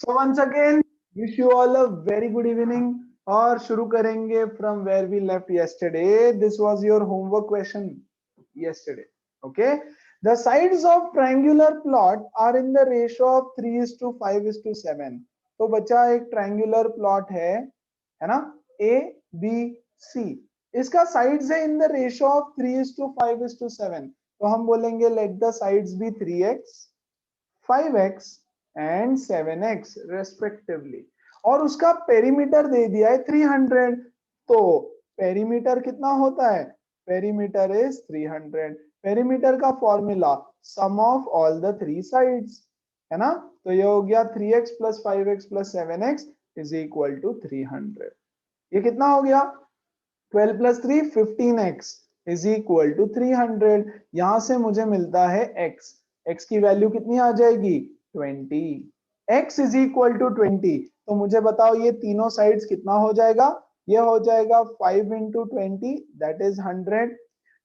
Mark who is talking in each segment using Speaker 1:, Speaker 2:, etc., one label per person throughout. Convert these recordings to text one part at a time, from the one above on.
Speaker 1: So once again, wish you all a very good evening. और शुरू करेंगे from where we left yesterday. This was your homework question yesterday. Okay. The sides of triangular plot are in the ratio of 3:5:7. तो बच्चा एक triangular plot है ना? A, B, C. इसका sides है in the ratio of 3:5:7. तो हम बोलेंगे let the sides be 3x, 5x and 7x respectively, और उसका पेरीमीटर दे दिया है 300. तो पेरीमीटर कितना होता है? Perimeter is 300. पेरीमीटर का formula sum of all the three sides है ना. तो ये हो गया 3x plus 5x plus 7x is equal to 300. ये कितना हो गया? 12 plus 3 15x is equal to 300. यहां से मुझे मिलता है x. x की वैल्यू कितनी आ जाएगी? 20. x is equal to 20. तो मुझे बताओ ये तीनों साइड्स कितना हो जाएगा? ये हो जाएगा 5 इंटू 20 दैट इज 100.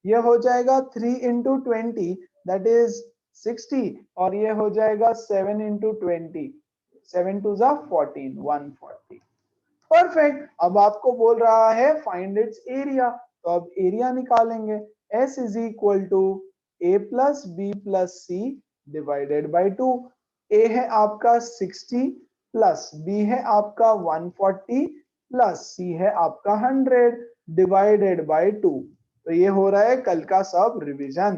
Speaker 1: ये हो जाएगा 3 इंटू 20 दैट इज 60. और ये हो जाएगा 7 इंटू 20, 7 टू जा 14, 140. परफेक्ट. अब आपको बोल रहा है फाइंड इट्स एरिया. तो अब एरिया निकालेंगे. S is equal to a plus b plus c divided by 2. A है आपका 60 प्लस B है आपका 140 प्लस C है आपका 100 डिवाइडेड बाई 2. तो ये हो रहा है कल का सब रिवीजन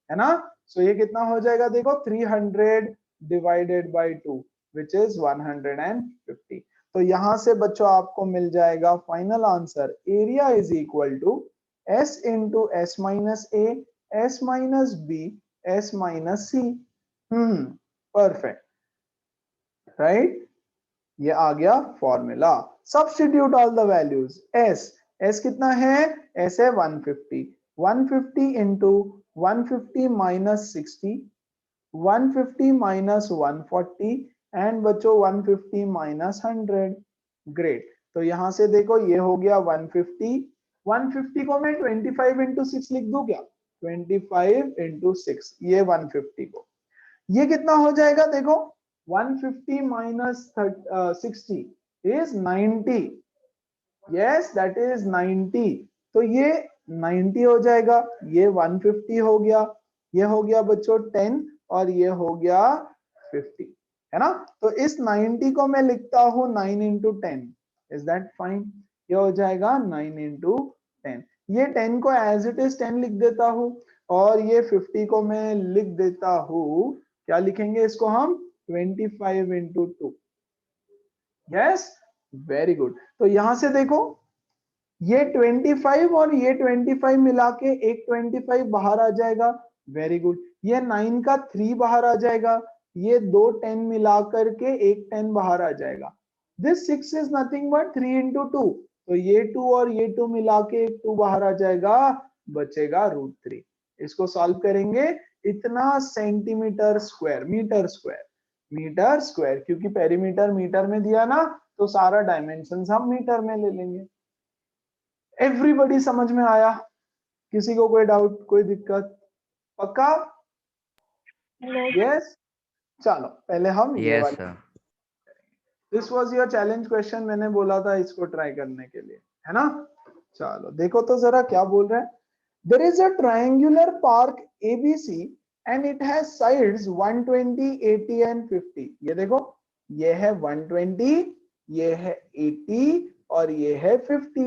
Speaker 1: है ना. सो ये कितना हो जाएगा? देखो 300 डिवाइडेड बाई 2 विच इज 150. तो यहां से बच्चों आपको मिल जाएगा final answer. Area is equal to S into s minus a, s minus b, s minus c. Perfect. Right. ये आ गया formula. Substitute all the values. S कितना है? S है 150. 150 इंटू 150 माइनस 60, 150 माइनस 140 एंड बच्चों 150 माइनस 100. ग्रेट. तो यहां से देखो ये हो गया 150. 150 को मैं 25 इंटू 6 लिख दूं क्या? 25 इंटू 6 ये 150 को. ये कितना हो जाएगा? देखो 150 minus 60 is 90. Yes that is 90. तो ये 90 हो जाएगा. ये 150 हो गया. ये हो गया बच्चों 10 और ये हो गया 50 है ना. तो इस 90 को मैं लिखता हूं 9 इंटू 10. Is that fine? ये हो जाएगा 9 इंटू 10. ये 10 को एज इट इज 10 लिख देता हूं और ये 50 को मैं लिख देता हूं. क्या लिखेंगे इसको हम? 25 इंटू 2. Yes very good. तो यहां से देखो ये 25 और ये 25 मिला के एक 25 बाहर आ जाएगा. Very good. ये 9 का 3 बाहर आ जाएगा. ये दो 10 मिला करके एक 10 बाहर आ जाएगा. This 6 is nothing but 3 into 2. तो ये 2 और ये 2 मिला के एक 2 बाहर आ जाएगा. बचेगा √3. इसको सॉल्व करेंगे. इतना centimetre square, metre square, metre square, क्योंकि पेरीमीटर मीटर में दिया ना तो सारा डायमेंशन हम मीटर में ले लेंगे. एवरीबॉडी समझ में आया? किसी को कोई डाउट, कोई दिक्कत? पक्का? यस. चलो पहले हम ये
Speaker 2: यस
Speaker 1: वाला.
Speaker 2: Sir.
Speaker 1: This was your challenge question. मैंने बोला था इसको ट्राई करने के लिए है ना. चलो देखो तो जरा क्या बोल रहा है. There is a triangular park ABC and it has sides 120, 80 and 50. ये देखो ये है 120, ये है 80 और ये है 50.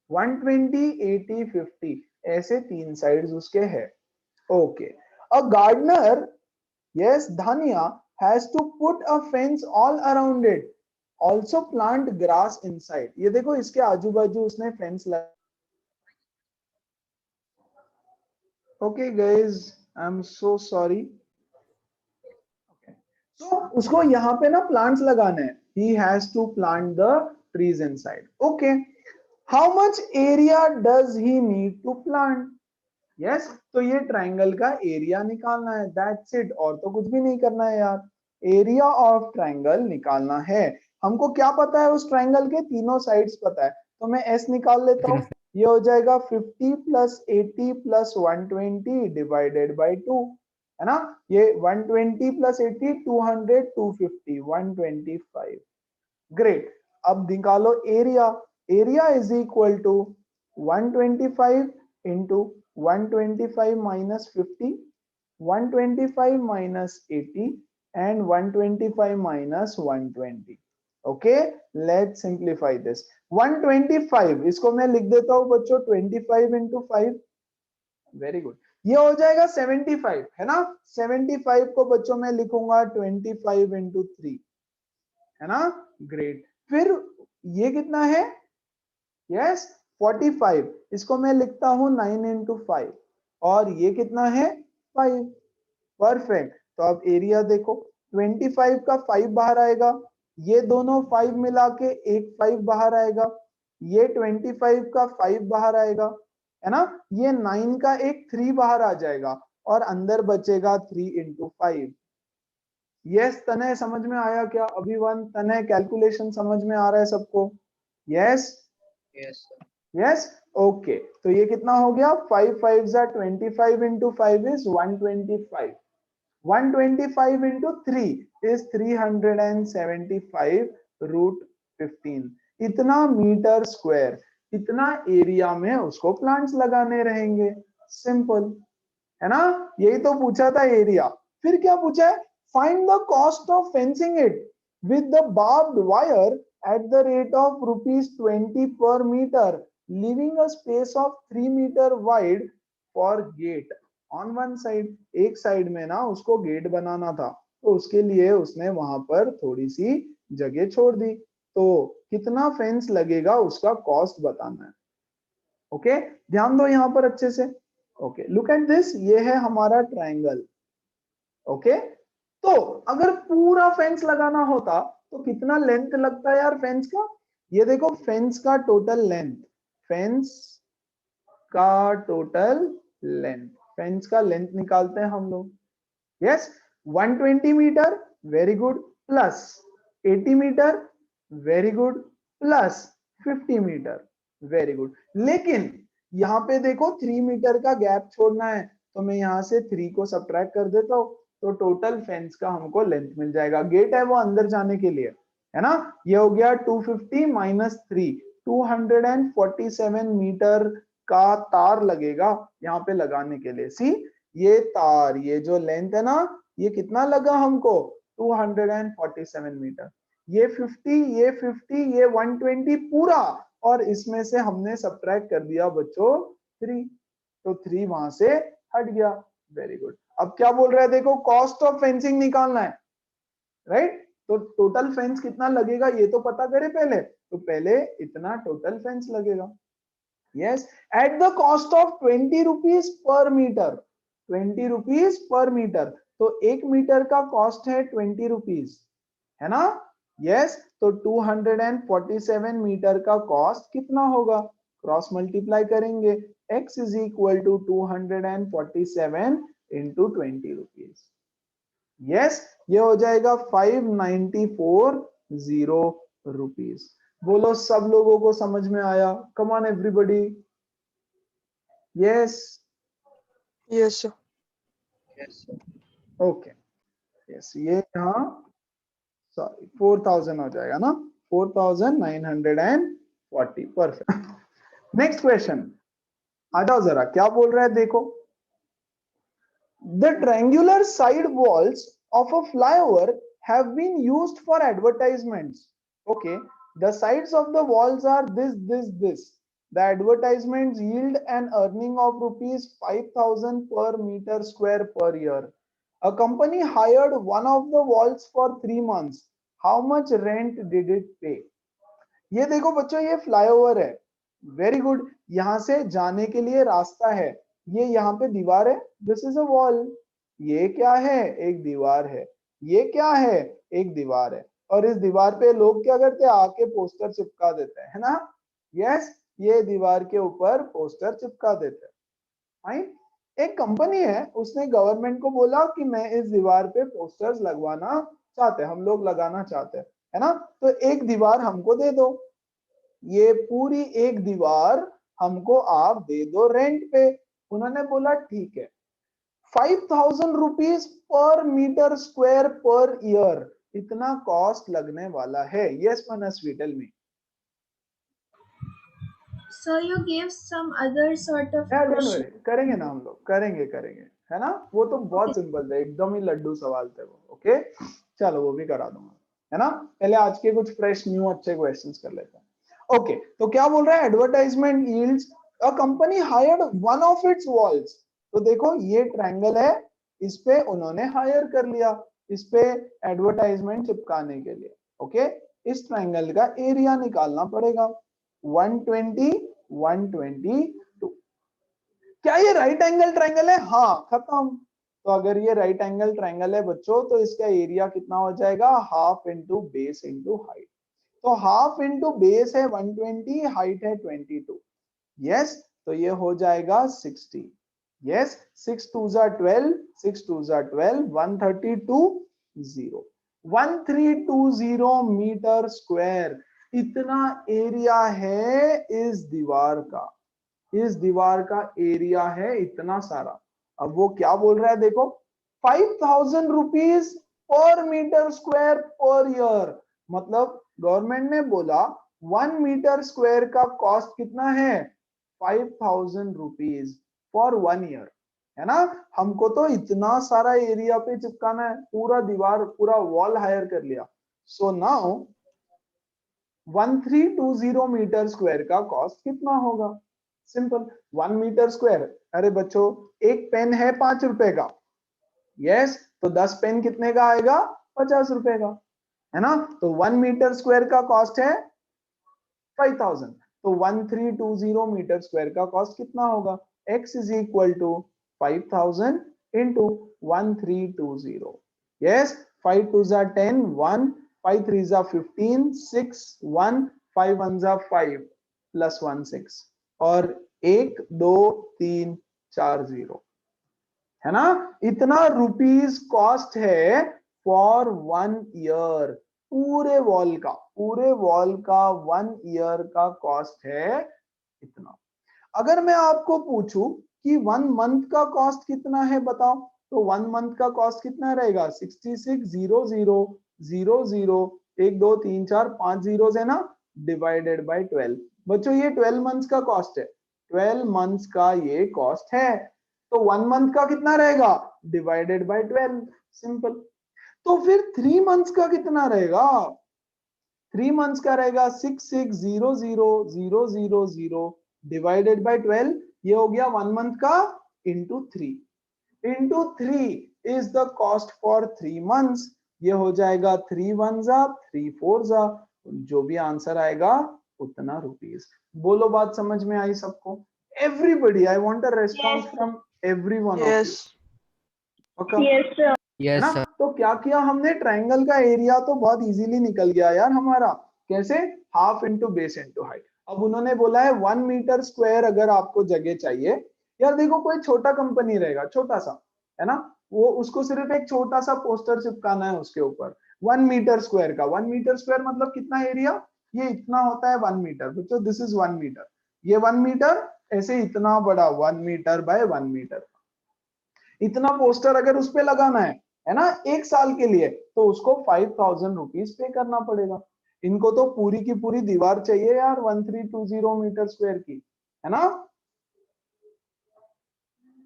Speaker 1: 120, 80, 50 ऐसे तीन साइड्स उसके है. Okay. A gardener, yes Dhania, has to put a fence all around it, also plant grass inside. ये देखो इसके आजू बाजू उसने फेंस लगा. Okay guys I am so sorry. तो उसको यहाँ पे ना प्लांट्स लगाने हैं. he has to plant the trees inside. okay. how much area does he need to plant? Yes. तो ये ट्रायंगल का एरिया निकालना है. That's it. और तो कुछ भी नहीं करना है यार. एरिया ऑफ ट्रायंगल निकालना है. हमको क्या पता है? उस ट्रायंगल के तीनों साइड्स पता है. तो मैं एस निकाल लेता हूँ. ये हो जाएगा 50 प्लस 80 प्लस 120 डिवाइडेड बाई 2 है ना। ये 120 प्लस 80 200 250 125। ग्रेट। अब निकालो area. Area is equal to 125 into 125 minus 50 125 minus 80 and 125 minus 120. Okay, let's simplify this. 125 इसको मैं लिख देता हूं बच्चों 25 into 5. Very good. ये हो जाएगा 75 है ना। 75 को बच्चों मैं लिखूंगा 25 into 3 है ना। ग्रेट। फिर ये कितना है? यस 45। इसको मैं लिखता हूं 9 into 5 और ये कितना है? 5। परफेक्ट। तो अब एरिया देखो 25 का 5 बाहर आएगा, ये दोनों 5 मिला के एक 5 बाहर आएगा, ये 25 का 5 बाहर आएगा है ना। ये 9 का एक 3 बाहर आ जाएगा और अंदर बचेगा 3 into 5। यस तनय समझ में आया क्या? अभी वन तनय कैलकुलेशन समझ में आ रहा है सबको? Yes
Speaker 2: yes
Speaker 1: yes okay. तो ये कितना हो गया? 5 5 25 into 5 is 125। 125 into 3 is 375 root 15। इतना मीटर स्क्वायर, इतना एरिया में उसको प्लांट्स लगाने रहेंगे। सिंपल है ना। यही तो पूछा था एरिया। फिर क्या पूछा है? Find the cost of fencing it with the barbed wire at the rate of rupees 20 per meter, leaving a space of 3 meter wide for gate on one side। एक साइड में ना उसको गेट बनाना था, तो उसके लिए उसने वहां पर थोड़ी सी जगह छोड़ दी। तो कितना फेंस लगेगा उसका कॉस्ट बताना है। ओके ध्यान दो यहां पर अच्छे से। ओके लुक एट दिस, ये है हमारा ट्रायंगल। ओके तो अगर पूरा फेंस लगाना होता तो कितना लेंथ लगता है यार फेंस का? ये देखो फेंस का टोटल लेंथ, फेंस का टोटल लेंथ, फेंस का लेंथ निकालते हैं हम लोग। Yes 120 metre very good, plus 80 metre very good, plus 50 metre very good. लेकिन यहाँ पे देखो 3 मीटर का गैप छोड़ना है, तो मैं यहाँ से 3 को सब्ट्रैक्ट कर देता हूँ, तो टोटल फेंस का हमको लेंथ मिल जाएगा। गेट है वो अंदर जाने के लिए है ना। ये हो गया 250 माइनस 3 247 मीटर का तार लगेगा यहाँ पे लगाने के लिए। सी ये तार, ये जो लेंथ है ना, ये कितना लगा हमको? 247 मीटर। ये 50 ये 50 ये 120 पूरा, और इसमें से हमने सब्ट्रैक्ट कर दिया बच्चों 3, तो 3 वहां से हट गया। Very good. अब क्या बोल रहा है देखो, कॉस्ट ऑफ फेंसिंग निकालना है राइट। तो टोटल फेंस कितना लगेगा ये तो पता करे पहले, तो पहले इतना टोटल फेंस लगेगा। Yes at the cost of 20 rupees per metre, 20 rupees per metre. तो 1 मीटर का कॉस्ट है 20 रुपीज है ना। यस तो 247 मीटर का कॉस्ट कितना होगा? क्रॉस मल्टीप्लाई करेंगे, x is equal to 247 into 20 rupees. Yes ये हो जाएगा 594 रुपीज। बोलो सब लोगों को समझ में आया? Come on everybody. Yes
Speaker 3: yes sir.
Speaker 2: Yes
Speaker 1: okay yes ये यहाँ सॉरी 4000 हो जाएगा ना, 4940। परफेक्ट। नेक्स्ट क्वेश्चन आ जाओ जरा, क्या बोल रहा है देखो। The triangular side walls of a flyover have been used for advertisements. Okay, the sides of the walls are this. The advertisements yield an earning of rupees 5000 per meter square per year. A company hired one of the walls for 3 months. How much rent did it pay? ये देखो बच्चों ये flyover है। Very good. यहां से जाने के लिए रास्ता है, ये यहाँ पे दीवार है, दिस इज अ वॉल। ये क्या है? एक दीवार है। ये क्या है? एक दीवार है। और इस दीवार पे लोग क्या करते हैं? आके पोस्टर चिपका देते हैं है ना। यस ये दीवार के ऊपर पोस्टर चिपका देते हैं। फाइन। एक कंपनी है, उसने गवर्नमेंट को बोला कि मैं इस दीवार पे पोस्टर्स लगवाना चाहते हैं, हम लोग लगाना चाहते हैं है ना। तो एक दीवार हमको दे दो, ये पूरी एक दीवार हमको आप दे दो रेंट पे। उन्होंने बोला ठीक है। 5,000 rupees per metre square per year, इतना कॉस्ट लगने वाला है। Yes Manasvi, tell me.
Speaker 4: So you gave some other sort of
Speaker 1: don't
Speaker 4: question.
Speaker 1: Worry, करेंगे ना हम लोग, करेंगे है ना। वो तो बहुत सिंपल था, एकदम ही लड्डू सवाल थे वो। ओके चलो वो भी करा दूंगा, है ना। पहले आज के कुछ फ्रेश न्यू अच्छे क्वेश्चंस कर लेते हैं। ओके तो क्या बोल रहा है, advertisement yields a company hired one of its walls. तो देखो ये ट्रायंगल है, इस पे उन्होंने हायर कर लिया, इस पे एडवर्टाइजमेंट चिपकाने के लिए। ओके इस ट्रायंगल का एरिया निकालना पड़ेगा, 120 122। क्या ये राइट एंगल ट्रायंगल है? हाँ खत्म। तो अगर ये राइट एंगल ट्रायंगल है बच्चों, तो इसका एरिया कितना हो जाएगा, half into base into height. तो हाफ इंटू बेस है 120, हाइट है 22। यस तो ये हो जाएगा 60। यस 6 2 जा 12, 6 2 जा 12, 132 1320 मीटर स्क्वायर, इतना एरिया है इस दीवार का। इस दीवार का एरिया है इतना सारा। अब वो क्या बोल रहा है देखो, 5,000 rupees per metre square per year. मतलब गवर्नमेंट ने बोला 1 मीटर स्क्वायर का कॉस्ट कितना है, 5,000 रुपीज फॉर 1 ईयर, है ना। हमको तो इतना सारा एरिया पे चिपकाना है, पूरा दीवार पूरा वॉल हायर कर लिया। सो नाउ 1320 मीटर स्क्वायर का कॉस्ट कितना होगा। सिंपल, 1 मीटर स्क्वायर, अरे बच्चों एक पेन है 5 रुपए का। यस तो 10 पेन कितने का आएगा, 50 रुपए का, है ना। तो 1 मीटर स्क्वायर का कॉस्ट है 5,000। तो 1320 मीटर स्क्वायर का कॉस्ट कितना होगा, x is equal to 5,000 into 1320। Yes 5 2 जा 10, 1 5 3 जा 15, 6 1 5 1 जा 5 प्लस 1 6 और 1 2 3 4 0, है ना। इतना रुपीस कॉस्ट है फॉर 1 ईयर। पूरे वॉल का 1 ईयर का कॉस्ट है इतना। अगर मैं आपको पूछूं कि 1 मंथ का कॉस्ट कितना है बताओ, तो 1 मंथ का कॉस्ट कितना रहेगा, 66 0 0 0 0 1 2 3 4 5 जीरो है ना, डिवाइडेड बाय 12। बच्चों ये 12 मंथ्स का कॉस्ट है, 12 मंथ्स का ये कॉस्ट है। तो 1 मंथ का कितना रहेगा, डिवाइडेड बाय 12, सिंपल। तो फिर 3 मंथ्स का कितना रहेगा, 3 मंथ्स का रहेगा 6 6 0 0 0 0 0 डिवाइडेड बाय 12। ये हो गया 1 मंथ का into 3 is the cost for 3 months. ये हो जाएगा 3 1 जा 3 4 जा, जो भी आंसर आएगा उतना रुपीस। बोलो बात समझ में आई सबको? Everybody, I want a response from everyone of you.
Speaker 3: Yes.
Speaker 1: Okay
Speaker 2: Yes,
Speaker 1: है
Speaker 2: yes,
Speaker 1: ना।
Speaker 2: sir.
Speaker 1: तो क्या किया हमने, ट्रायंगल का एरिया तो बहुत इजीली निकल गया यार हमारा। कैसे, half into base into height. अब उन्होंने बोला है 1 मीटर स्क्वायर अगर आपको जगह चाहिए, यार देखो कोई छोटा कंपनी रहेगा, छोटा सा, है ना, वो उसको सिर्फ एक छोटा सा पोस्टर चिपकाना है उसके ऊपर 1 मीटर स्क्वायर का। 1 मीटर स्क्वायर मतलब कितना एरिया, ये इतना होता है 1 मीटर। बच्चों दिस इज 1 मीटर, ये 1 मीटर, ऐसे इतना बड़ा 1 मीटर बाय 1 मीटर। इतना पोस्टर अगर उस पे लगाना है ना, 1 साल के लिए, तो उसको 5,000 रुपीज पे करना पड़ेगा। इनको तो पूरी की पूरी दीवार चाहिए यार 1320 मीटर स्क्वायर की, है ना।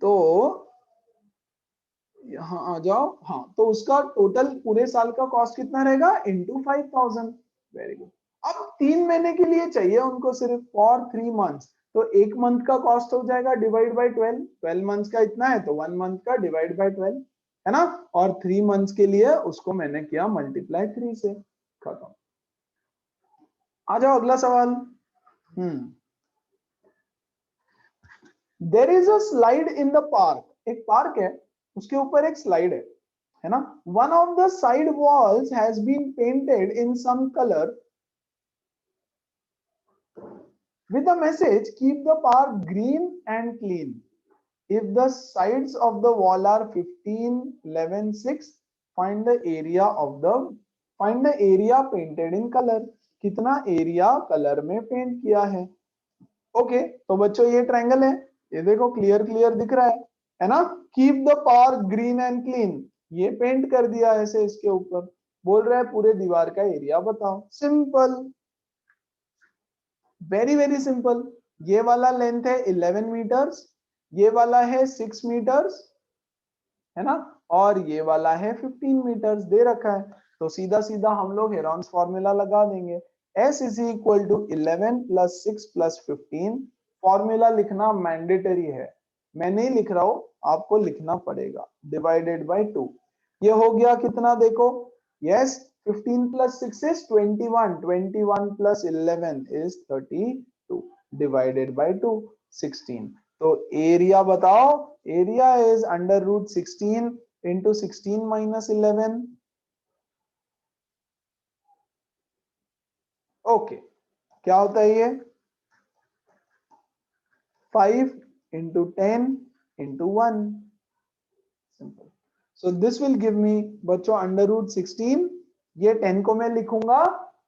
Speaker 1: तो यहाँ आ जाओ, हाँ तो उसका टोटल पूरे साल का कॉस्ट कितना रहेगा, इंटू 5,000। Very good. अब 3 महीने के लिए चाहिए उनको सिर्फ, फॉर 3 मंथ्स, तो 1 मंथ का कॉस्ट हो जाएगा डिवाइड बाय 12। 12 मंथ्स का इतना है तो 1 मंथ का डिवाइड बाय 12, है ना। और 3 मंथ्स के लिए उसको मैंने किया मल्टीप्लाई 3 से, खत्म। आ जाओ अगला सवाल। There is a slide in the park. एक पार्क है, उसके ऊपर एक स्लाइड है ना। One of the side walls has been painted in some colour with a message, keep the park green and clean. If the sides of the wall are 15 11 6, find the area painted in color. कितना area colour में paint किया है। Okay तो बच्चों ये triangle है, ये देखो क्लियर दिख रहा है, है ना। Keep the park green and clean, ये पेंट कर दिया ऐसे इसके ऊपर। बोल रहा है पूरे दीवार का एरिया बताओ। Simple, very very simple. ये वाला लेंथ है 11 मीटर्स, ये वाला है 6 मीटर्स, है ना, और ये वाला है 15 मीटर्स दे रखा है। तो सीधा सीधा हम लोग हेरॉन्स फॉर्मूला लगा देंगे। S is equal to 11 plus 6 plus 15। Formula लिखना मैंडेटरी है, मैं नहीं लिख रहा हूं, आपको लिखना पड़ेगा। डिवाइडेड बाय 2, ये हो गया कितना देखो। Yes, 15 plus 6 is 21, 21 plus 11 is 32, divided by 2, 16। तो एरिया बताओ, area is under root 16 into 16 minus 11। Okay, क्या होता है ये? 5 into 10 into 1, simple. So this will give me बच्चों अंडर रूट 16, ये 10 को मैं लिखूंगा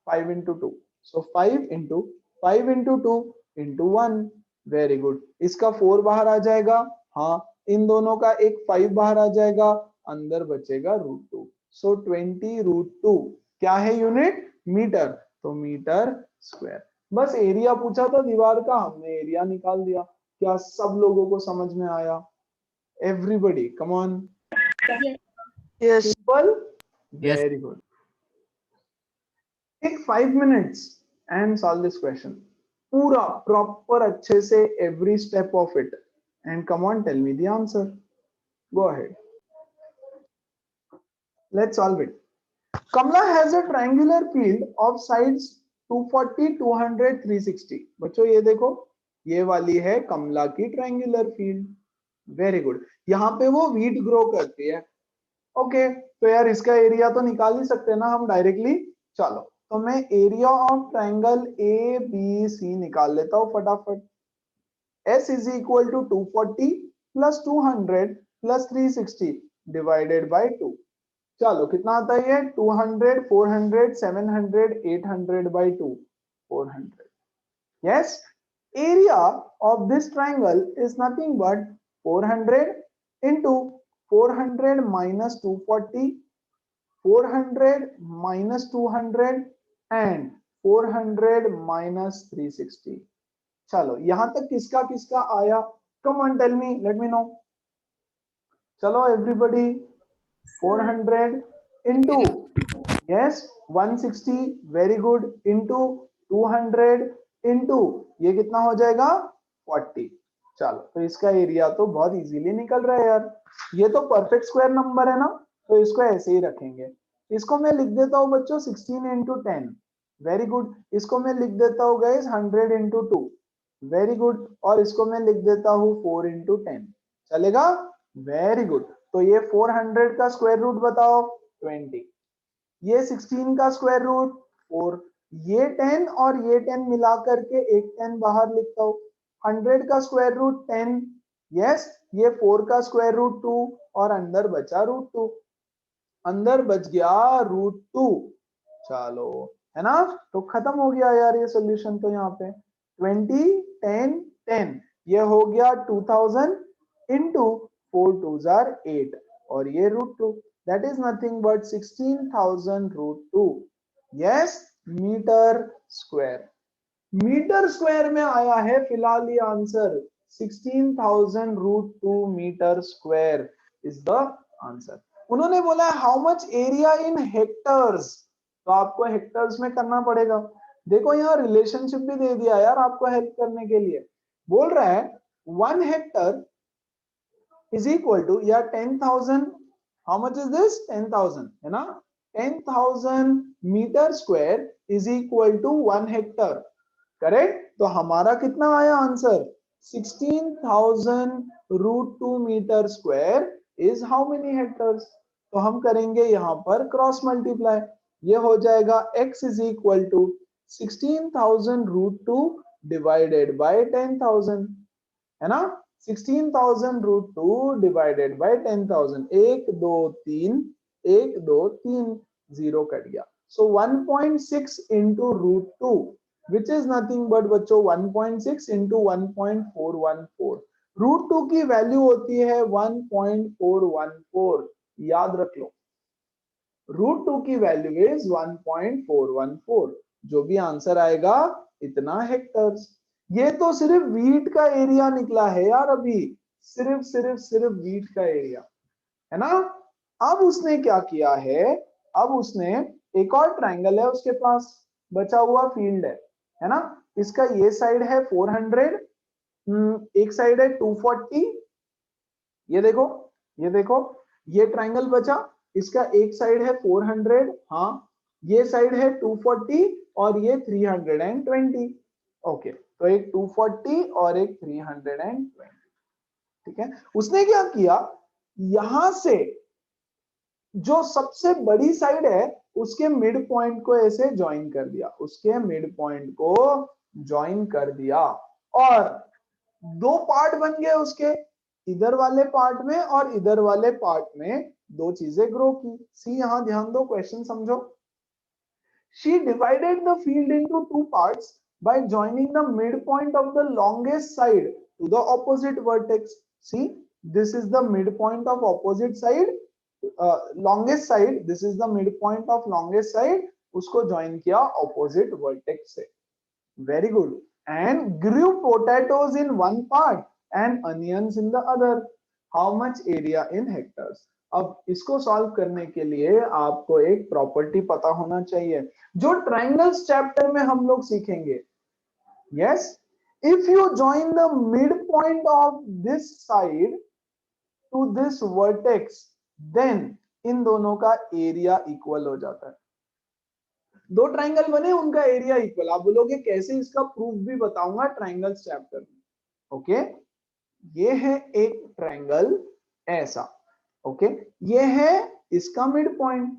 Speaker 1: 5 इंटू 2, सो 5 इंटू 2 इंटू 1। वेरी गुड, इसका 4 बाहर आ जाएगा, हाँ, इन दोनों का एक 5 बाहर आ जाएगा, अंदर बचेगा रूट 2। सो 20 रूट 2 क्या है यूनिट? मीटर, तो मीटर स्क्वायर। बस एरिया पूछा था दीवार का, हमने एरिया निकाल दिया। क्या सब लोगों को समझ में आया? Everybody come on.
Speaker 4: Yes.
Speaker 3: Yes.
Speaker 1: Simple,
Speaker 2: Yes.
Speaker 1: Very good. Take 5 minutes and solve this question पूरा प्रॉपर अच्छे से, every step of it, and come on tell me the answer. Go ahead, let's solve it. Kamla has a triangular field of sides 240, 200, 360। बच्चों ये देखो, ये वाली है कमला की ट्रायंगुलर फील्ड। वेरी गुड, यहाँ पे वो वीट ग्रो करती है। ओके, तो यार इसका एरिया तो निकाल ही सकते हैं ना हम डायरेक्टली। चलो, तो मैं area of triangle A B C निकाल लेता हूँ फटाफट। S is equal to 240 plus 200 plus 360 divided by 2। चलो कितना आता है ये? 200, 400, 700, 800 by 2, 400। Yes, area of this triangle is nothing but 400 into 400 minus 240, 400 minus 200 and 400 minus 360। चलो यहां तक किसका किसका आया? Come on, tell me, let me know। चलो everybody, 400 into, yes, 160, very good, into 200 into, ये कितना हो जाएगा? 40। चलो, तो इसका एरिया तो बहुत इजीली निकल रहा है यार। ये तो परफेक्ट स्क्वायर नंबर है ना, तो इसको ऐसे ही रखेंगे। इसको मैं लिख देता हूँ बच्चों 16 into 10। वेरी गुड, इसको मैं लिख देता हूँ गाइस 100 into 2। वेरी गुड, और इसको मैं लिख देता हूँ 4 into 10। चलेगा? Very good. तो ये 400 का स्क्वायर रूट बताओ 20, ये 16 का स्क्वायर रूट 4, ये 10 और ये 10 मिला करके एक 10 बाहर लिखता हूँ। 100 का स्क्वायर रूट 10, यस, ये 4 का स्क्वायर रूट 2 और अंदर बचा रूट 2, अंदर बच गया रूट 2। चलो, है ना, तो खत्म हो गया यार ये सॉल्यूशन। तो यहाँ पे 20, 10, 10, ये हो गया 2000 इंटू 4 2 जार 8 और ये root 2, that is nothing but 16,000 root 2। Yes, metre square. Metre square में आया है फिलहाल ये answer, 16,000 root 2 metre square is the answer. उन्होंने बोला how much area in hectares, तो आपको हेक्टर्स में करना पड़ेगा। देखो यहाँ रिलेशनशिप भी दे दिया यार आपको हेल्प करने के लिए। बोल रहा है 1 हेक्टर इज इक्वल टू, या 10,000, हाउ मच इज दिस? 10,000, है ना। 10,000 metre square is equal to 1 hectare, correct. तो हमारा कितना आया answer? 16,000 root 2 metre square is how many hectares. तो हम करेंगे यहाँ पर क्रॉस मल्टीप्लाई, ये हो जाएगा x is equal to 16,000 root 2 divided by 10,000, है ना। 16,000 रूट 2 डिवाइडेड बाय 10,000, 1 2 3, 1 2 3, 0 कट गया। सो 1.6 into root 2 which is nothing but बच्चों 1.6 into 1.414, √2 की वैल्यू होती है 1.414, याद रख लो, √2 की वैल्यू इज 1.414, जो भी आंसर आएगा इतना हेक्टर्स। ये तो सिर्फ वीट का एरिया निकला है यार, अभी सिर्फ वीट का एरिया है ना। अब उसने क्या किया है, अब उसने एक और ट्रायंगल है उसके पास, बचा हुआ फील्ड है ना। इसका ये साइड है 400, एक साइड है 240, ये देखो, ये देखो, ये ट्रायंगल बचा, इसका एक साइड है 400, हाँ, ये साइड है 240 और ये 320। ओके, तो एक 240 और एक 320, ठीक है। उसने क्या किया, यहां से जो सबसे बड़ी साइड है उसके मिड पॉइंट को ऐसे ज्वाइन कर दिया, उसके मिड पॉइंट को ज्वाइन कर दिया, और दो पार्ट बन गए उसके, इधर वाले पार्ट में और इधर वाले पार्ट में दो चीजें ग्रो की। सी यहां ध्यान दो, क्वेश्चन समझो। She divided the field into two parts by joining the midpoint of the longest side to the opposite vertex. See, this is the midpoint of opposite side, longest side. This is the midpoint of longest side. उसको join किया opposite vertex से. Very good. And grew potatoes in one part and onions in the other. How much area in hectares? अब इसको solve करने के लिए आपको एक प्रॉपर्टी पता होना चाहिए जो ट्रायंगल्स चैप्टर में हम लोग सीखेंगे। Yes, if you join the mid point of this side to this vertex, then इन दोनों का एरिया इक्वल हो जाता है। दो ट्रायंगल बने, उनका एरिया इक्वल। आप बोलोगे कैसे, इसका प्रूफ भी बताऊंगा ट्रायंगल्स चैप्टर में। ओके, ये है एक ट्रायंगल ऐसा, ओके, ये है इसका मिड पॉइंट,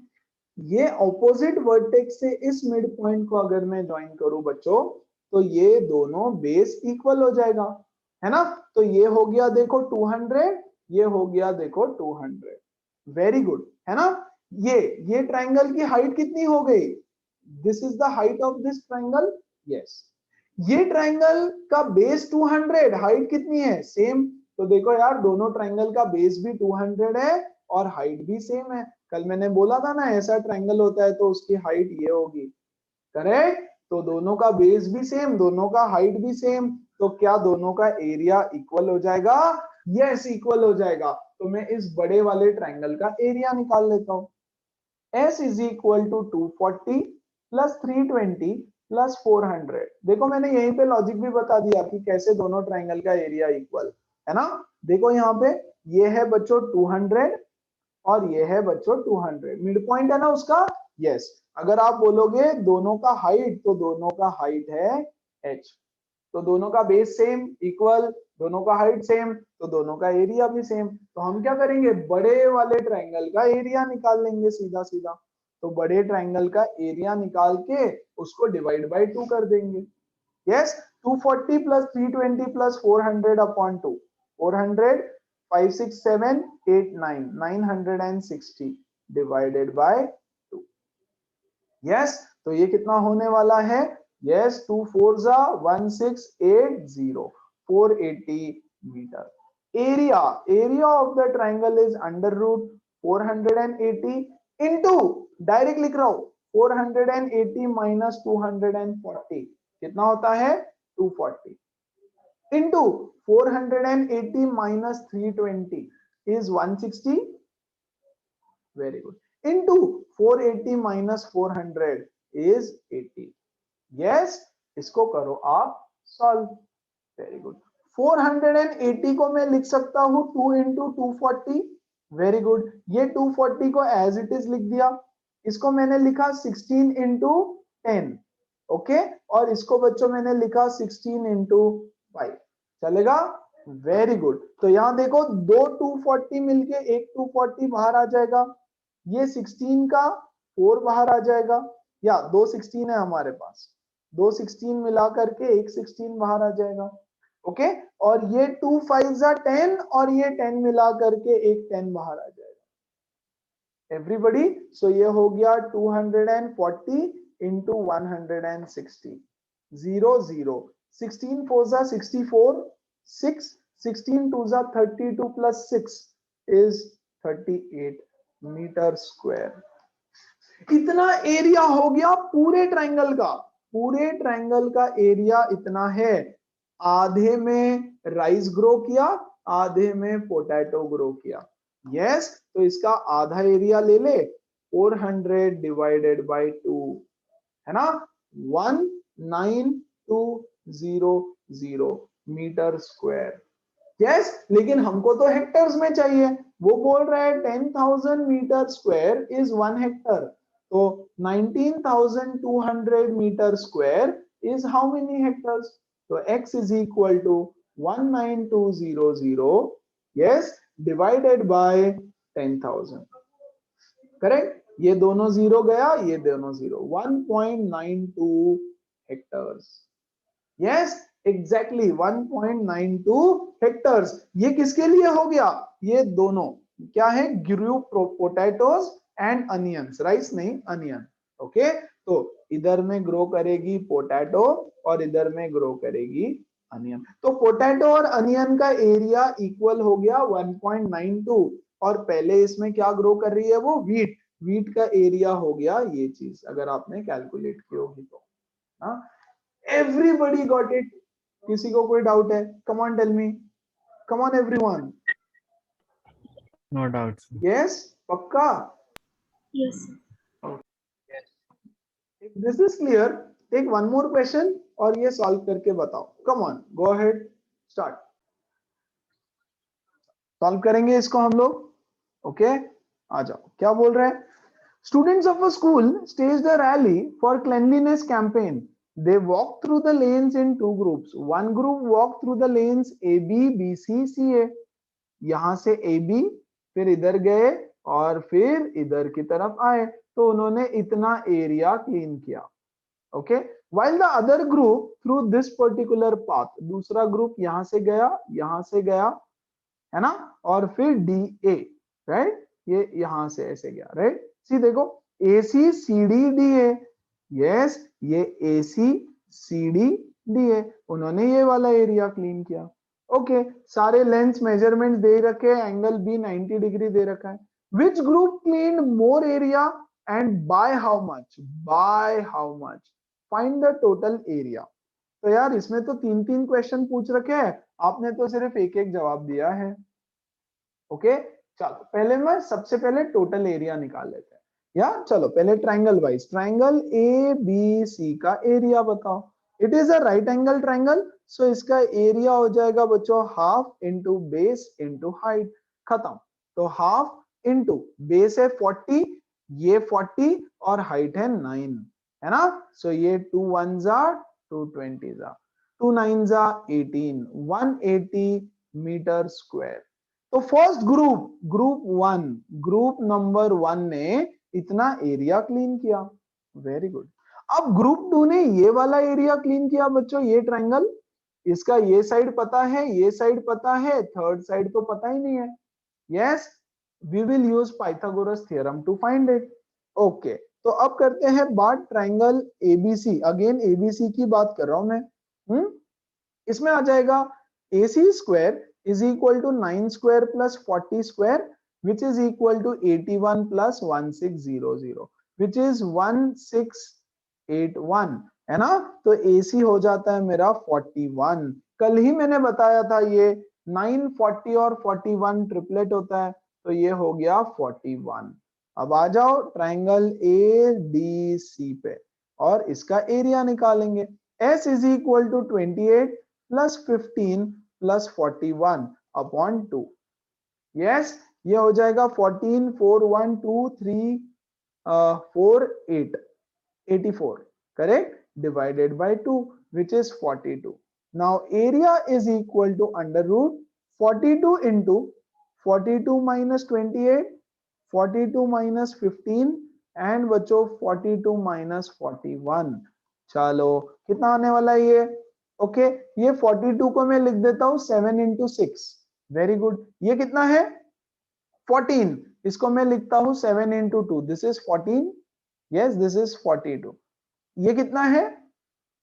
Speaker 1: ये ऑपोजिट वर्टेक्स से इस मिड पॉइंट को अगर मैं ज्वाइन करूं बच्चों, तो ये दोनों बेस इक्वल हो जाएगा, है ना। तो ये हो गया देखो 200, ये हो गया देखो 200। वेरी गुड, है ना। ये ट्रायंगल की हाइट कितनी हो गई, this is the height of this triangle. Yes, ये ट्रायंगल का बेस 200, हाइट कितनी है, सेम। तो देखो यार, दोनों ट्रायंगल का बेस भी 200 है और हाइट भी सेम है। कल मैंने बोला था ना, ऐसा ट्रायंगल होता है तो उसकी हाइट ये होगी, करेक्ट। तो दोनों का बेस भी सेम, दोनों का हाइट भी सेम, तो क्या दोनों का एरिया इक्वल हो जाएगा? यस, इक्वल हो जाएगा। तो मैं इस बड़े वाले ट्रायंगल का एरिया निकाल लेता हूं। S is equal to 240 plus 320 plus 400। देखो मैंने यहीं पे लॉजिक भी बता दिया कि कैसे दोनों ट्रायंगल का एरिया इक्वल है ना। देखो यहाँ पे ये है बच्चों 200 और ये है बच्चों 200, मिड पॉइंट है ना उसका। यस, अगर आप बोलोगे दोनों का हाइट, तो दोनों का हाइट है h, तो दोनों का बेस सेम इक्वल, दोनों का हाइट सेम, तो दोनों का एरिया भी सेम। तो हम क्या करेंगे, बड़े वाले ट्रायंगल का एरिया निकाल लेंगे सीधा सीधा। तो बड़े ट्रायंगल का एरिया निकाल के उसको डिवाइड बाय 2 कर देंगे। Yes, 240 plus 320 plus 400 upon 2, 400, 5 6 7 8 9, 960 divided by 2। Yes, तो ये कितना होने वाला है, yes, 2 4 जा 1680, 480 metre. area of the triangle is under root 480 into, direct लिख रहा हूं, 480 माइनस 240 कितना होता है, 240 into 480 minus 320 is 160, very good, into 480 minus 400 is 80। Yes, इसको करो आप सॉल्व। वेरी गुड, 480 को मैं लिख सकता हूं 2 इंटू 240। वेरी गुड, ये 240 को एज इट इज लिख दिया। इसको मैंने लिखा 16 इंटू 10, ओके, और इसको बच्चों मैंने लिखा 16 इंटू 5, चलेगा। वेरी गुड, तो यहां देखो दो 240 मिलके एक 240 बाहर आ जाएगा, ये 16 का 4 बाहर आ जाएगा, या दो 16 है हमारे पास, दो 16 मिला करके एक 16 बाहर आ जाएगा, ओके। और ये 2 5 जा 10 और ये 10 मिला करके एक 10 बाहर आ जाएगा। एवरीबॉडी, सो ये हो गया 240 इंटू 160, 0 0, 16 4 जा 64, 6 16 2 जा 32 plus 6 is 38 मीटर स्क्वायर। इतना एरिया हो गया पूरे ट्रायंगल का। पूरे ट्रायंगल का एरिया इतना है। आधे में राइस ग्रो किया, आधे में पोटैटो ग्रो किया। यस, तो इसका आधा एरिया ले ले, 400 डिवाइडेड बाय 2 है ना, 19200 मीटर स्क्वायर। यस, लेकिन हमको तो हेक्टर्स में चाहिए। वो बोल रहा है 10,000 मीटर स्क्वायर इज 1 हेक्टर। तो 19,200 metre square is how many hectares? तो x is equal to 19200 yes divided by 10,000। Correct, ये दोनों जीरो गया, ये दोनों zero, 1.92 hectares. Yes exactly 1.92 hectares. ये किसके लिए हो गया? ये दोनों क्या है? Grow potatoes and onions, rice नहीं अनियन। ओके, तो इधर में ग्रो करेगी पोटैटो और इधर में ग्रो करेगी अनियन। तो पोटैटो और अनियन का एरिया इक्वल हो गया 1.92 और पहले इसमें क्या ग्रो कर रही है? वो व्हीट। व्हीट का एरिया हो गया ये चीज, अगर आपने कैलकुलेट की होगी तो। Everybody got it? किसी को कोई डाउट है? Come on tell me, come on everyone.
Speaker 5: No doubt.
Speaker 1: Yes पक्का?
Speaker 4: Yes, sir.
Speaker 2: Yes.
Speaker 1: If this is clear, take one more question और ये सॉल्व करके बताओ। Come on, go ahead, start. Solve करेंगे इसको हम लोग। ओके, आ जाओ। क्या बोल रहे हैं? Students of a school staged a rally for cleanliness campaign. They walked through the lanes in two groups. One group walked through the lanes A, B, B, C, C, A. यहां से A, B, फिर इधर गए और फिर इधर की तरफ आए, तो उन्होंने इतना एरिया क्लीन किया। Okay, while the other group through this particular path, दूसरा ग्रुप यहां से गया, है ना, और फिर DA, राइट, ये यहां से ऐसे गया, राइट। सी देखो, AC CD DA, यस, ये AC CD DA, उन्होंने ये वाला एरिया क्लीन किया। ओके, सारे लेंस मेजरमेंट्स दे रखे, एंगल B 90 डिग्री दे रखा है। Which group clean more area and by how much? By how much? Find the total area. तो यार इसमें तो 3-3 क्वेश्चन पूछ रखे हैं, आपने तो सिर्फ एक जवाब दिया है। ओके, चलो पहले मैं सबसे पहले टोटल एरिया निकाल लेते हैं। या चलो पहले ट्रायंगल वाइज, ट्रायंगल ABC का एरिया बताओ। It is a right angle triangle, so इसका एरिया हो जाएगा बच्चों half into base into height, खत्म। तो हाफ इंटू बेस है 40, ये 40 और हाइट है 9, है ना। सो ये 2 1 जा 2 20 जा 2 9 जा 18, 180 मीटर स्क्वायर। तो फर्स्ट ग्रुप नंबर 1 ने इतना एरिया क्लीन किया, वेरी गुड। अब ग्रुप 2 ने ये वाला एरिया क्लीन किया बच्चों, ये ट्रायंगल, इसका ये साइड पता है, ये साइड पता है, थर्ड साइड तो पता ही नहीं है। Yes, we will use Pythagoras theorem to find it. Okay, तो अब करते हैं बात ट्रायंगल ABC। अगेन ABC की बात कर रहा हूं मैं। इसमें आ जाएगा AC square is equal to 9 square plus 40 square, which is equal to 81 plus 1600, which is 1681, है ना। तो AC हो जाता है मेरा 41। कल ही मैंने बताया था ये 9 40 और 41 ट्रिपलेट होता है, तो ये हो गया 41। अब आ जाओ ट्रायंगल ADC पे और इसका एरिया निकालेंगे। S is equal to 28 plus 15 plus 41 upon 2। Yes, ये हो जाएगा 14 4 1 2 3 4 8 84, correct, divided by 2 which is 42। Now area is equal to under root 42 into 42 minus 28, 42 minus 15 and बच्चों 42 माइनस 41। चलो कितना आने वाला है ये? ओके, ये 42 को मैं लिख देता हूं 7 इंटू 6, वेरी गुड। ये कितना है? 14, इसको मैं लिखता हूं 7 into 2, this is 14, yes this is 42। ये कितना है?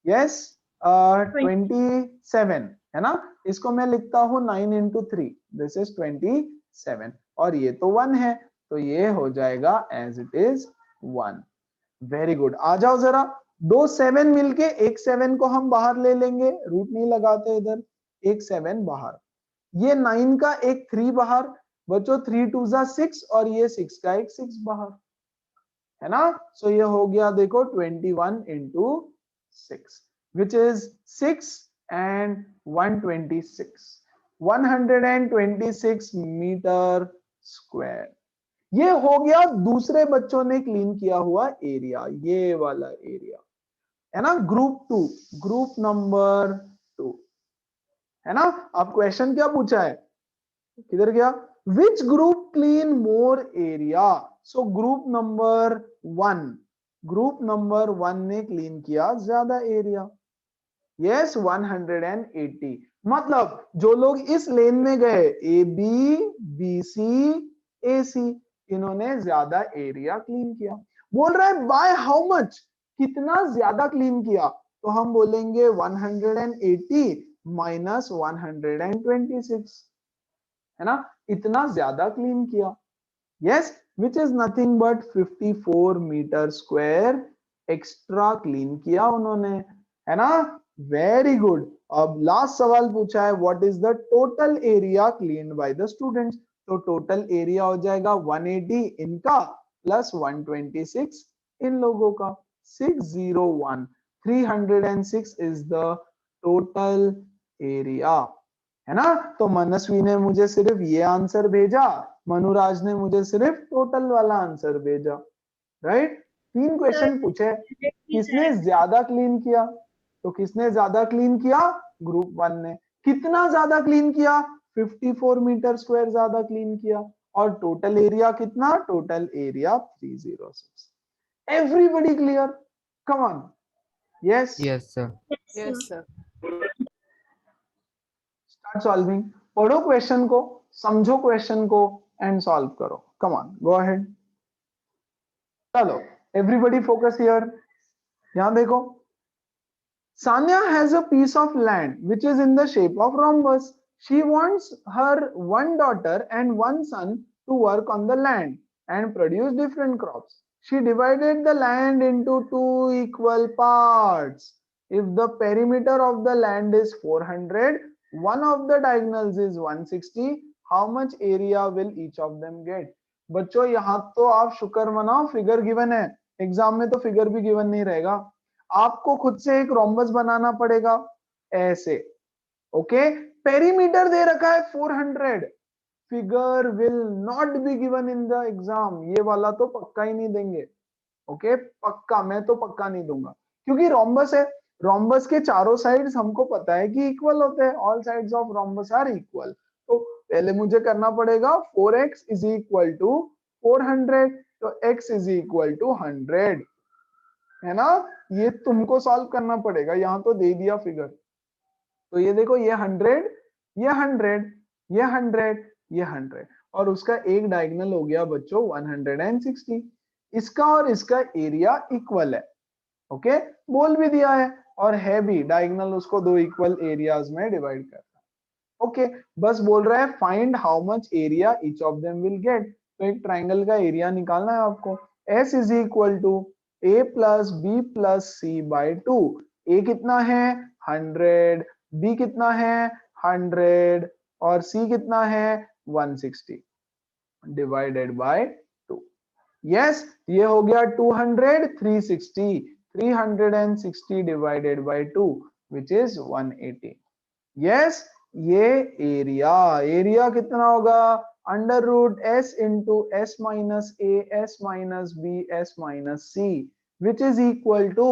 Speaker 1: यस 27, है ना। इसको मैं लिखता हूं 9 इंटू 3, दिस इज 27, और ये तो 1 है, तो ये हो जाएगा as it is 1। Very good. आ जाओ जरा, दो 7 मिलके एक 7 को हम बाहर ले लेंगे, रूट नहीं लगाते इधर, एक 7 बाहर, ये 9 का एक 3 बाहर, बच्चों 3 2 जा 6, और ये 6 का एक 6 बाहर, है ना। सो ये हो गया देखो 21 into 6 which is 6 and 126, 126 metre square. ये हो गया दूसरे बच्चों ने क्लीन किया हुआ एरिया, ये वाला एरिया, है ना। ग्रुप 2, ग्रुप नंबर 2, है ना। अब क्वेश्चन क्या पूछा है, किधर गया, which group clean more area. So group number 1, group number 1 ने क्लीन किया ज्यादा एरिया, यस 180। मतलब जो लोग इस लेन में गए, ए बी, बी सी, ए सी, इन्होंने ज्यादा एरिया क्लीन किया। बोल रहा है बाय हाउ मच, कितना ज्यादा क्लीन किया, तो हम बोलेंगे 180 माइनस 126, है ना, इतना ज्यादा क्लीन किया। Yes, which is nothing but 54 metre square extra clean किया उन्होंने, है ना। Very good. अब लास्ट सवाल पूछा है, what is the total area cleaned by the students. तो टोटल एरिया हो जाएगा 180 इनका प्लस 126 इन लोगों का, 601, 306 इज द टोटल एरिया, है ना। तो मनस्वी ने मुझे सिर्फ ये आंसर भेजा, मनुराज ने मुझे सिर्फ टोटल वाला आंसर भेजा, राइट। 3 क्वेश्चन पूछे, किसने ज्यादा क्लीन किया, तो किसने ज्यादा क्लीन किया, ग्रुप 1 ने। कितना ज्यादा क्लीन किया, 54 मीटर स्क्वायर ज्यादा क्लीन किया, और टोटल एरिया कितना, total area 306। Everybody clear, come on, yes
Speaker 5: Yes, sir.
Speaker 3: Yes, sir.
Speaker 1: Start solving. पढ़ो क्वेश्चन को, समझो क्वेश्चन को एंड सॉल्व करो, कम ऑन गो अहेड। चलो एवरीबॉडी फोकस हियर, यहां देखो। Sanya has a piece of land which is in the shape of rhombus. She wants her one daughter and one son to work on the land and produce different crops. She divided the land into 2 equal parts. If the perimeter of the land is 400, one of the diagonals is 160, how much area will each of them get? बच्चों यहाँ तो आप शुक्र मनाओ, figure given है, exam में तो figure भी गिवन नहीं रहेगा, आपको खुद से एक रोम्बस बनाना पड़ेगा ऐसे, ओके। पेरीमीटर दे रखा है 400, figure will not be given in the exam, ये वाला तो पक्का ही नहीं देंगे, ओके पक्का, मैं तो पक्का नहीं दूंगा, क्योंकि रोम्बस है, रोम्बस के चारों साइड्स हमको पता है कि इक्वल होते हैं, all sides of rhombus are equal. तो पहले मुझे करना पड़ेगा 4x इज इक्वल टू 400, तो x इज इक्वल टू 100, है ना। ये तुमको सॉल्व करना पड़ेगा, यहां तो दे दिया फिगर। तो ये देखो, ये 100, ये 100, ये 100, ये 100, और उसका एक डायगोनल हो गया बच्चों 160। इसका और इसका एरिया इक्वल है, ओके बोल भी दिया है, और है भी, डायगोनल उसको 2 इक्वल एरियाज में डिवाइड करता है, ओके। बस बोल रहा है find how much area each of them will get. तो एक ट्राइंगल का एरिया निकालना है आपको। S is equal to a plus b plus c by 2। A कितना है 100, बी कितना है 100, और सी कितना है 160 डिवाइडेड बाय 2। यस, ये हो गया 200, 360, 360 divided by 2 which is 180। Yes, ये एरिया, एरिया कितना होगा, under root s into s minus a, s minus b, s minus c, which is equal to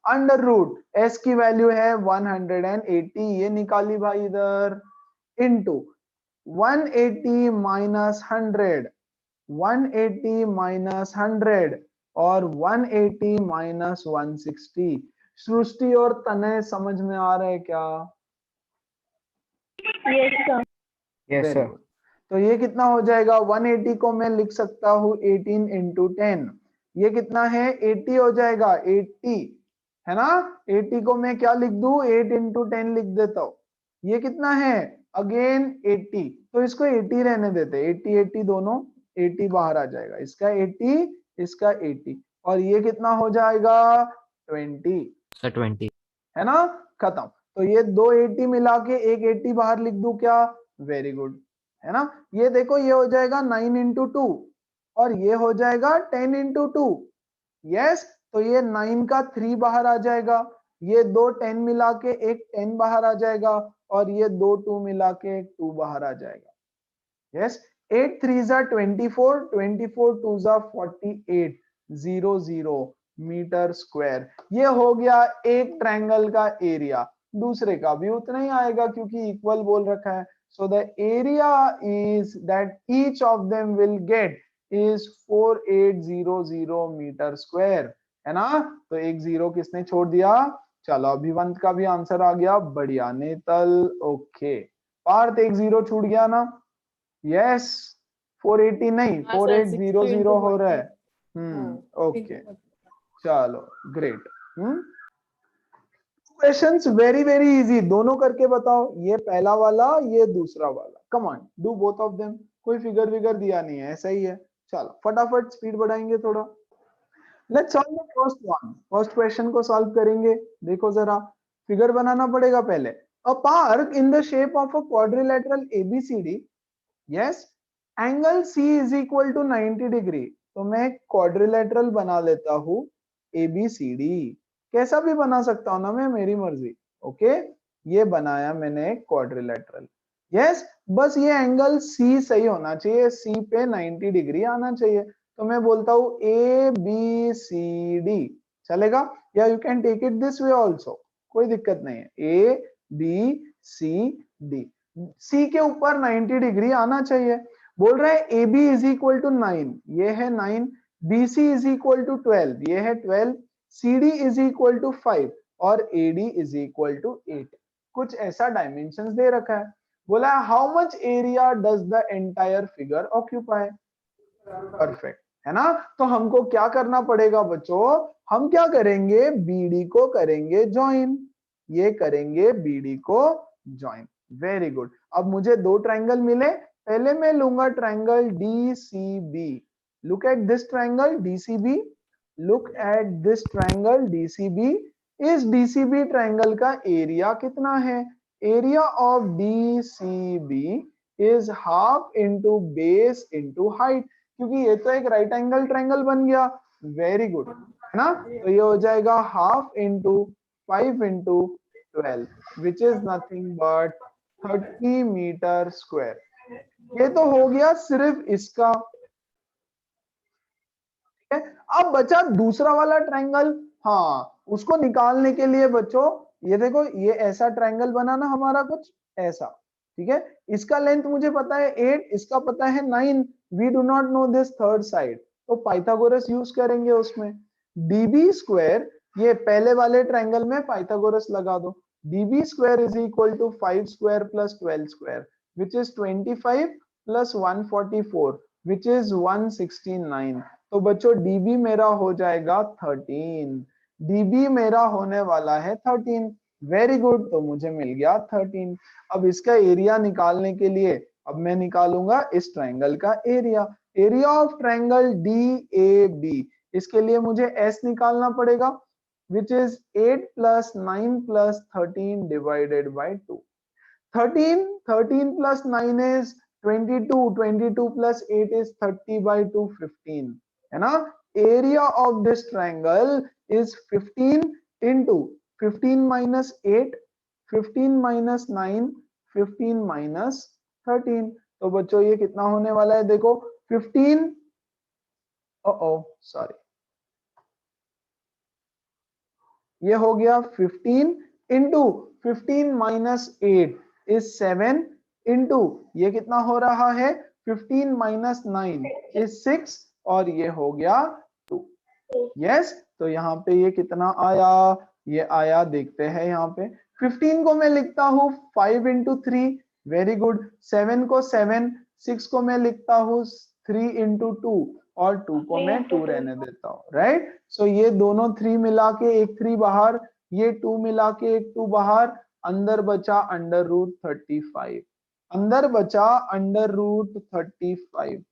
Speaker 1: under root s की वैल्यू है 180, ये निकाली भाई इधर, इंटू 180 माइनस 100, 180 माइनस 100, और 180 माइनस 160। सृष्टि और तनय समझ में आ रहा है क्या?
Speaker 4: Yes, sir.
Speaker 5: Yes,
Speaker 1: Very
Speaker 5: sir.
Speaker 1: good. तो ये कितना हो जाएगा, 180 को मैं लिख सकता हूँ 18 इंटू 10, ये कितना है 80 हो जाएगा, 80 है ना। 80 को मैं क्या लिख दूं, 8 इंटू 10 लिख देता हूँ, ये कितना है अगेन 80, तो इसको 80 रहने देते, 80 80 दोनों 80 बाहर आ जाएगा, इसका 80 इसका 80, और ये कितना हो जाएगा 20,
Speaker 5: सर 20।
Speaker 1: है ना, खत्म। तो ये दो 80 मिला के एक 80 बाहर लिख दूं क्या, वेरी गुड, है ना। ये देखो ये हो जाएगा 9 इंटू 2 और ये हो जाएगा 10 इंटू 2, यस। तो ये 9 का 3 बाहर आ जाएगा, ये दो 10 मिला के एक 10 बाहर आ जाएगा, और ये दो 2 मिला के एक 2 बाहर आ जाएगा, yes. 8 3s are 24, 24 2s are 48, 00 metre square. ये हो गया एक ट्रायंगल का एरिया, दूसरे का भी उतना ही आएगा क्योंकि इक्वल बोल रखा है। So the area is that each of them will get is 4800 metre square, है ना। तो एक जीरो किसने छोड़ दिया, चलो अभिवंत का भी आंसर आ गया, बढ़िया। नेतल ओके, पार्थ एक जीरो छूट गया ना, यस। 480 नहीं,
Speaker 3: हाँ सर,
Speaker 1: 4800 हो रहा है।
Speaker 3: 40।
Speaker 1: ओके, चलो great. Questions very very easy, दोनों करके बताओ, ये पहला वाला ये दूसरा वाला, come on do both of them. कोई फिगर विगर दिया नहीं है, ऐसा ही है। चलो फटाफट स्पीड बढ़ाएंगे थोड़ा। Let's solve the first one, first question को सॉल्व करेंगे। देखो जरा, फिगर बनाना पड़ेगा पहले। A park in the shape of a quadrilateral ABCD, yes, angle C is equal to 90 degree. तो मैं क्वाड्रिलेटरल बना लेता हूं एबीसीडी, कैसा भी बना सकता हूं ना मैं, मेरी मर्जी। ओके, ये बनाया मैंने क्वाड्रिलेटरल, यस। बस ये एंगल सी सही होना चाहिए, सी पे 90 डिग्री आना चाहिए। तो मैं बोलता हूं ए बी सी डी, चलेगा, या you can take it this way also, कोई दिक्कत नहीं है। ए बी सी डी, सी के ऊपर 90 डिग्री आना चाहिए। बोल रहा है A B is equal to 9, ये है 9, B C is equal to 12, ये है 12, C D is equal to 5 और A D is equal to 8। कुछ ऐसा डायमेंशंस दे रखा है। बोला how much area does the entire figure occupy, perfect, है ना। तो हमको क्या करना पड़ेगा बच्चों, हम क्या करेंगे, बीडी को करेंगे ज्वाइन, ये करेंगे बीडी को ज्वाइन, वेरी गुड। अब मुझे दो ट्रायंगल मिले, पहले मैं लूंगा triangle DCB, look at this triangle DCB, look at this triangle DCB. इस डीसीबी ट्रायंगल का एरिया कितना है, area of DCB is half into base into height, क्योंकि ये तो एक राइट एंगल ट्रायंगल बन गया, वेरी गुड, है ना। तो ये हो जाएगा half into 5 into 12 which is nothing but 30 metre square. ये तो हो गया सिर्फ इसका, ठीक है। अब बचा दूसरा वाला ट्रायंगल, हाँ उसको निकालने के लिए बच्चों ये देखो, ये ऐसा ट्रायंगल बना ना हमारा कुछ ऐसा, ठीक है। इसका लेंथ मुझे पता है 8, इसका पता है 9, we do not know this third side, तो पाइथागोरस यूज करेंगे उसमें। डीबी स्क्वायर, ये पहले वाले ट्रायंगल में पाइथागोरस लगा दो, DB square is equal to 5 square plus 12 square which is 25 plus 144 which is 169। तो बच्चों डीबी मेरा हो जाएगा 13, डीबी मेरा होने वाला है 13, वेरी गुड। तो मुझे मिल गया 13। अब इसका एरिया निकालने के लिए अब मैं निकालूंगा इस ट्रायंगल का area, area of triangle D A B. इसके लिए मुझे एस निकालना पड़ेगा which is 8 plus 9 plus 13 divided by 2। 13 plus 9 is 22, 22 plus 8 is 30 by 2, 15, है ना। Area of this triangle is 15 into 15 minus 8, 15 minus 9, 15 minus 13। तो बच्चों ये कितना होने वाला है, देखो 15, सॉरी, ये हो गया 15 into 15 minus 8 is 7 into ये कितना हो रहा है 15 minus 9 is 6 और ये हो गया 2, यस। तो यहाँ पे ये कितना आया, ये आया, देखते हैं यहाँ पे 15 को मैं लिखता हूँ 5 into 3, वेरी गुड। 7 को 7, 6 को मैं लिखता हूँ 3 into 2 और 2 को मैं 2 रहने देता हूँ, राइट। सो ये दोनों 3 मिला के एक 3 बाहर, ये 2 मिला के एक 2 बाहर, अंदर बचा √35, अंदर बचा √35।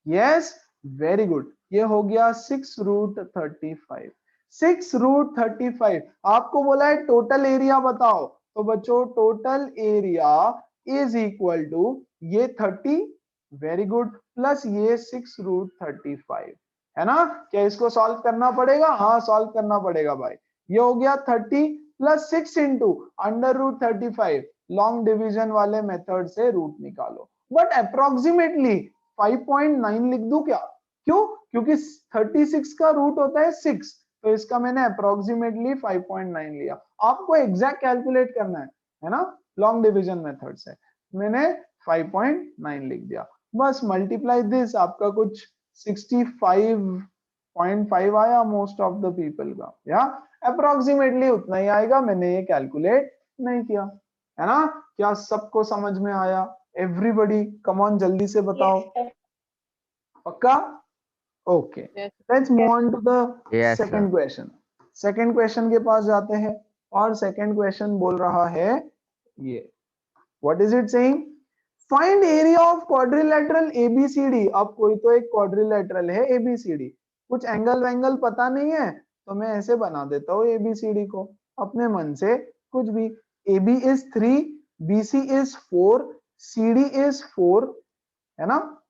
Speaker 1: यस, वेरी गुड, ये हो गया 6√35। 6√35। आपको बोला है टोटल एरिया बताओ, तो बच्चों total area is equal to ये 30, वेरी गुड, प्लस ये 6√35, है ना। क्या इसको सॉल्व करना पड़ेगा? हाँ सॉल्व करना पड़ेगा भाई। ये हो गया 30 प्लस 6 इंटू √35। लॉन्ग डिवीजन वाले मेथड से रूट निकालो, बट अप्रोक्सीमेटली 5.9 लिख दूं क्या? क्यों? क्योंकि 36 का रूट होता है 6, तो इसका मैंने अप्रोक्सीमेटली 5.9 लिया। आपको एग्जैक्ट कैलकुलेट करना है ना, लॉन्ग डिवीजन मेथड से मैंने 5.9 लिख दिया। बस मल्टीप्लाई दिस, आपका कुछ 65.5 आया मोस्ट ऑफ द पीपल का, या अप्रोक्सीमेटली उतना ही आएगा, मैंने ये कैलकुलेट नहीं किया, है ना। क्या सबको समझ में आया? एवरीबॉडी कम ऑन जल्दी से बताओ। पक्का? Okay, let's move on to the
Speaker 5: Yes,
Speaker 1: second
Speaker 5: sir.
Speaker 1: Question. Second question के पास जाते हैं, और सेकंड क्वेश्चन बोल रहा है ये, what is it saying? Find area of quadrilateral ABCD. अब कोई तो एक क्वाड्रिलेटरल है एबीसीडी, कुछ एंगल वेंगल पता नहीं है, तो मैं ऐसे बना देता हूँ एबीसीडी को अपने मन से, कुछ भी। AB is 3, BC is 4, CD is 4, है ना।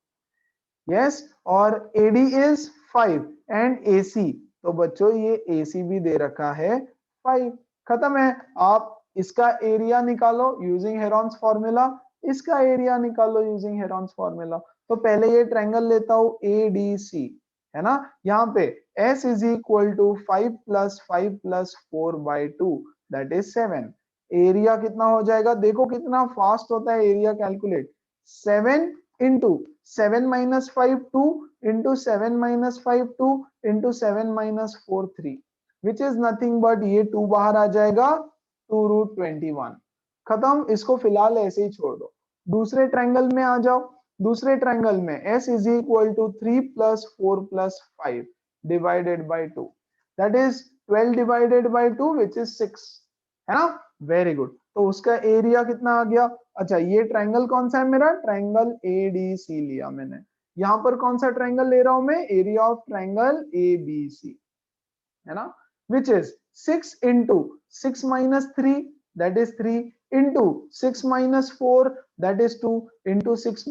Speaker 1: यस, और AD इज 5 एंड AC, तो बच्चों ये AC भी दे रखा है 5। खत्म है। आप इसका एरिया निकालो यूजिंग हेरॉन्स फॉर्मूला, इसका एरिया निकालो यूजिंग हेरॉन्स फॉर्मूला। तो पहले ये ट्रायंगल लेता हूं ADC, है ना। यहाँ पे S is equal to 5 + 5 + 4/2 that is 7। Area कितना हो जाएगा? देखो कितना फास्ट होता है area calculate. 7 into 7 - 5 2 into 7 - 5 2 into 7 - 4 3, which is nothing but ये 2 बाहर आ जाएगा, 2√21। खत्म, इसको फिलहाल ऐसे ही छोड़ दो। दूसरे ट्रायंगल में आ जाओ। दूसरे ट्रायंगल में S is equal to 3 + 4 + 5 divided by 2, that is 12 divided by 2 which is 6, है ना। वेरी गुड, तो उसका एरिया कितना आ गया? अच्छा, ये ट्रायंगल कौन सा है मेरा? ट्रायंगल ADC लिया मैंने। यहां पर कौन सा ट्रायंगल ले रहा हूं मैं? एरिया ऑफ ट्रायंगल ABC, है ना, which is 6 into 6 - 3 that is 3 into 6 - 4 that is 2 into 6 -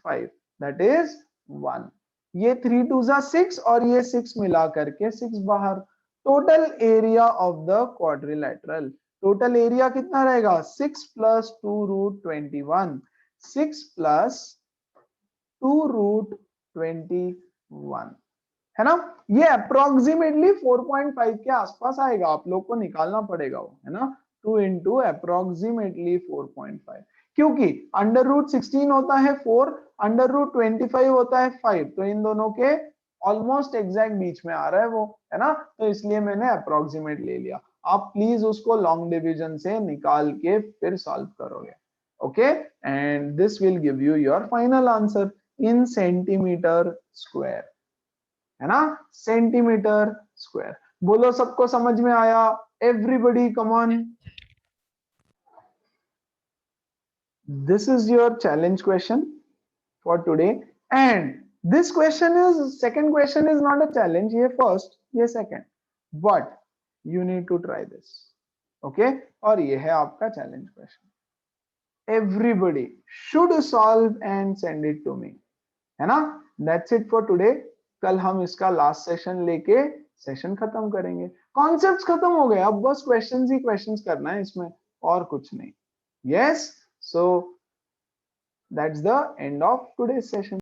Speaker 1: 5 that is 1। ये 3 2 जा 6 और ये 6 मिला करके 6 बाहर। Total area of the quadrilateral, total area कितना रहेगा? 6 + 2√21, 6 + 2√21, है ना। ये अप्रोक्सीमेटली 4.5 के आसपास आएगा, आप लोग को निकालना पड़ेगा वो, है ना। 2 इंटू अप्रोक्सीमेटली 4.5, क्योंकि √16 होता है 4, √25 होता है 5, तो इन दोनों के ऑलमोस्ट एग्जैक्ट बीच में आ रहा है वो, है ना। तो इसलिए मैंने अप्रोक्सीमेट ले लिया। आप प्लीज उसको लॉन्ग डिवीजन से निकाल के फिर सॉल्व करोगे, okay, and this will give you your final answer in centimetre square, है ना, सेंटीमीटर स्क्वायर। बोलो सबको समझ में आया? Everybody come on. This is your challenge question for today, and this question is, second question is not a challenge, ये first ये second, but you need to try this, okay. और ये है आपका challenge question. Everybody should solve and send it to मी, है ना। That's it for today. कल हम इसका लास्ट सेशन लेके सेशन खत्म करेंगे। कॉन्सेप्ट्स खत्म हो गए, अब बस क्वेश्चंस ही क्वेश्चंस करना है इसमें, और कुछ नहीं। Yes, so that's the end of today session.